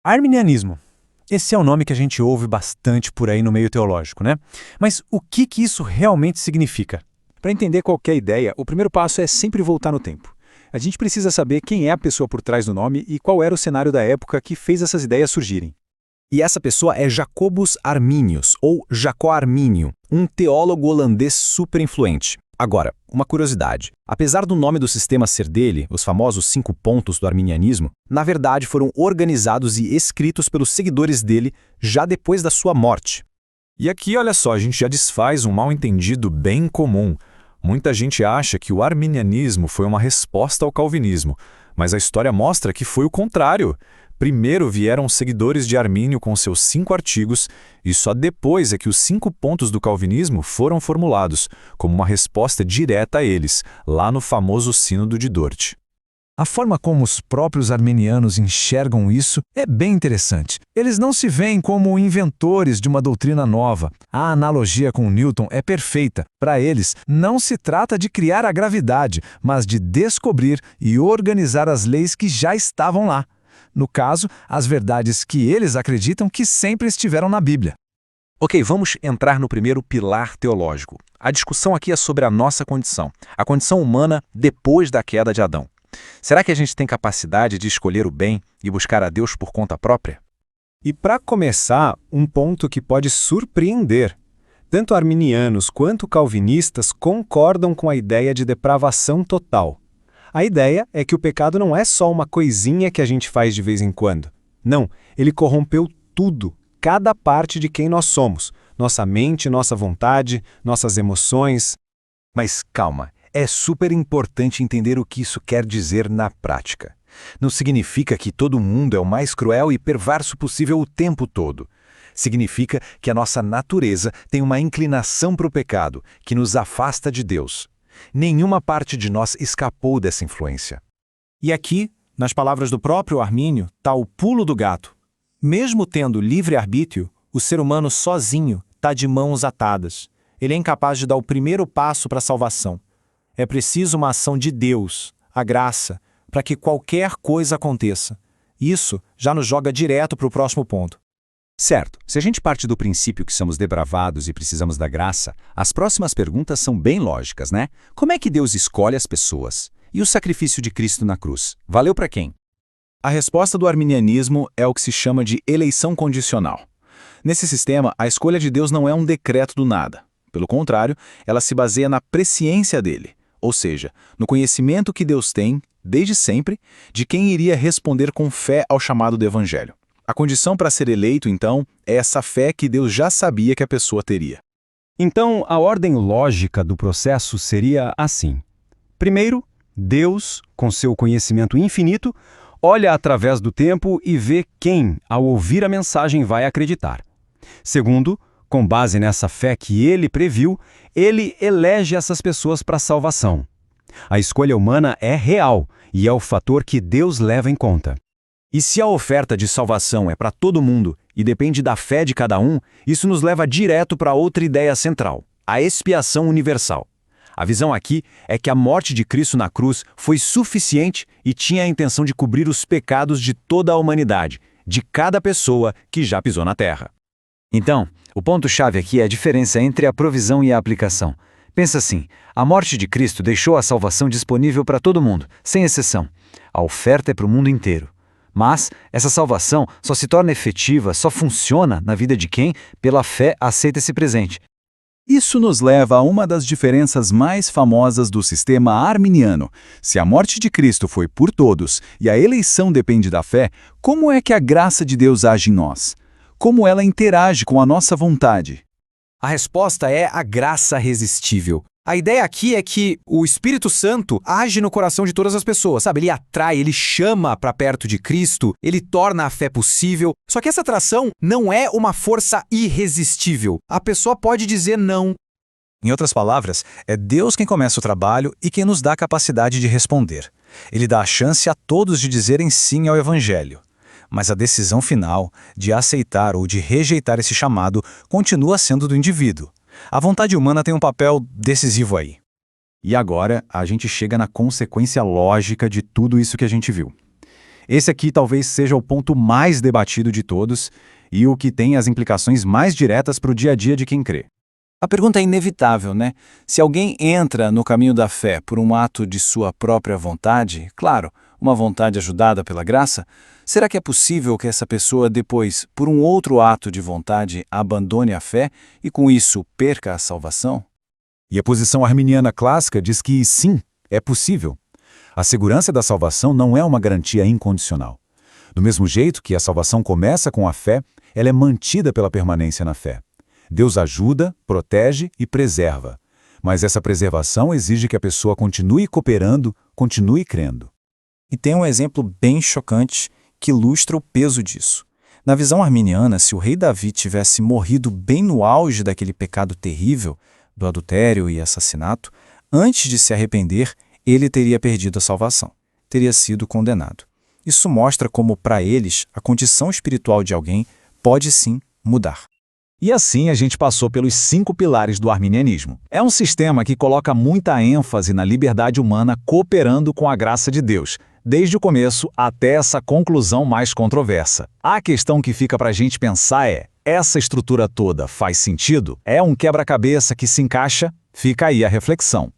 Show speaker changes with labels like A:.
A: Arminianismo. Esse é o nome que a gente ouve bastante por aí no meio teológico, né? Mas o que isso realmente significa?
B: Para entender qualquer ideia, o primeiro passo é sempre voltar no tempo. A gente precisa saber quem é a pessoa por trás do nome e qual era o cenário da época que fez essas ideias surgirem.
C: E essa pessoa é Jacobus Arminius, ou Jacó Armínio, um teólogo holandês super influente. Agora, uma curiosidade. Apesar do nome do sistema ser dele, os famosos 5 pontos do arminianismo, na verdade foram organizados e escritos pelos seguidores dele já depois da sua morte.
D: E aqui, olha só, a gente já desfaz um mal-entendido bem comum. Muita gente acha que o arminianismo foi uma resposta ao calvinismo, mas a história mostra que foi o contrário. Primeiro vieram os seguidores de Armínio com seus 5 artigos, e só depois é que os 5 pontos do calvinismo foram formulados, como uma resposta direta a eles, lá no famoso Sínodo de Dort.
E: A forma como os próprios arminianos enxergam isso é bem interessante. Eles não se veem como inventores de uma doutrina nova. A analogia com Newton é perfeita. Para eles, não se trata de criar a gravidade, mas de descobrir e organizar as leis que já estavam lá. No caso, as verdades que eles acreditam que sempre estiveram na Bíblia.
C: Ok, vamos entrar no primeiro pilar teológico. A discussão aqui é sobre a nossa condição, a condição humana depois da queda de Adão. Será que a gente tem capacidade de escolher o bem e buscar a Deus por conta própria?
B: E para começar, um ponto que pode surpreender. Tanto arminianos quanto calvinistas concordam com a ideia de depravação total. A ideia é que o pecado não é só uma coisinha que a gente faz de vez em quando. Não, ele corrompeu tudo, cada parte de quem nós somos. Nossa mente, nossa vontade, nossas emoções.
C: Mas calma, é super importante entender o que isso quer dizer na prática. Não significa que todo mundo é o mais cruel e perverso possível o tempo todo. Significa que a nossa natureza tem uma inclinação para o pecado, que nos afasta de Deus. Nenhuma parte de nós escapou dessa influência.
F: E aqui, nas palavras do próprio Armínio, está o pulo do gato. Mesmo tendo livre-arbítrio, o ser humano sozinho está de mãos atadas. Ele é incapaz de dar o primeiro passo para a salvação. É preciso uma ação de Deus, a graça, para que qualquer coisa aconteça. Isso já nos joga direto para o próximo ponto.
C: Certo, se a gente parte do princípio que somos depravados e precisamos da graça, as próximas perguntas são bem lógicas, né? Como é que Deus escolhe as pessoas? E o sacrifício de Cristo na cruz? Valeu para quem? A resposta do arminianismo é o que se chama de eleição condicional. Nesse sistema, a escolha de Deus não é um decreto do nada. Pelo contrário, ela se baseia na presciência dele, ou seja, no conhecimento que Deus tem, desde sempre, de quem iria responder com fé ao chamado do Evangelho. A condição para ser eleito, então, é essa fé que Deus já sabia que a pessoa teria.
A: Então, a ordem lógica do processo seria assim. Primeiro, Deus, com seu conhecimento infinito, olha através do tempo e vê quem, ao ouvir a mensagem, vai acreditar. Segundo, com base nessa fé que ele previu, ele elege essas pessoas para a salvação. A escolha humana é real e é o fator que Deus leva em conta. E se a oferta de salvação é para todo mundo e depende da fé de cada um, isso nos leva direto para outra ideia central, a expiação universal. A visão aqui é que a morte de Cristo na cruz foi suficiente e tinha a intenção de cobrir os pecados de toda a humanidade, de cada pessoa que já pisou na terra. Então, o ponto-chave aqui é a diferença entre a provisão e a aplicação. Pensa assim, a morte de Cristo deixou a salvação disponível para todo mundo, sem exceção. A oferta é para o mundo inteiro. Mas essa salvação só se torna efetiva, só funciona na vida de quem, pela fé, aceita esse presente.
G: Isso nos leva a uma das diferenças mais famosas do sistema arminiano. Se a morte de Cristo foi por todos e a eleição depende da fé, como é que a graça de Deus age em nós? Como ela interage com a nossa vontade?
F: A resposta é a graça resistível. A ideia aqui é que o Espírito Santo age no coração de todas as pessoas, sabe? Ele atrai, ele chama para perto de Cristo, ele torna a fé possível. Só que essa atração não é uma força irresistível. A pessoa pode dizer não.
E: Em outras palavras, é Deus quem começa o trabalho e quem nos dá a capacidade de responder. Ele dá a chance a todos de dizerem sim ao Evangelho. Mas a decisão final, de aceitar ou de rejeitar esse chamado, continua sendo do indivíduo. A vontade humana tem um papel decisivo aí.
G: E agora, a gente chega na consequência lógica de tudo isso que a gente viu.
B: Esse aqui talvez seja o ponto mais debatido de todos e o que tem as implicações mais diretas para o dia a dia de quem crê.
C: A pergunta é inevitável, né? Se alguém entra no caminho da fé por um ato de sua própria vontade, claro, uma vontade ajudada pela graça, será que é possível que essa pessoa depois, por um outro ato de vontade, abandone a fé e com isso perca a salvação?
G: E a posição arminiana clássica diz que sim, é possível. A segurança da salvação não é uma garantia incondicional. Do mesmo jeito que a salvação começa com a fé, ela é mantida pela permanência na fé. Deus ajuda, protege e preserva. Mas essa preservação exige que a pessoa continue cooperando, continue crendo.
F: E tem um exemplo bem chocante que ilustra o peso disso. Na visão arminiana, se o rei Davi tivesse morrido bem no auge daquele pecado terrível, do adultério e assassinato, antes de se arrepender, ele teria perdido a salvação, teria sido condenado. Isso mostra como, para eles, a condição espiritual de alguém pode sim mudar.
E: E assim a gente passou pelos 5 pilares do arminianismo. É um sistema que coloca muita ênfase na liberdade humana cooperando com a graça de Deus, desde o começo até essa conclusão mais controversa. A questão que fica para a gente pensar é: essa estrutura toda faz sentido? É um quebra-cabeça que se encaixa? Fica aí a reflexão.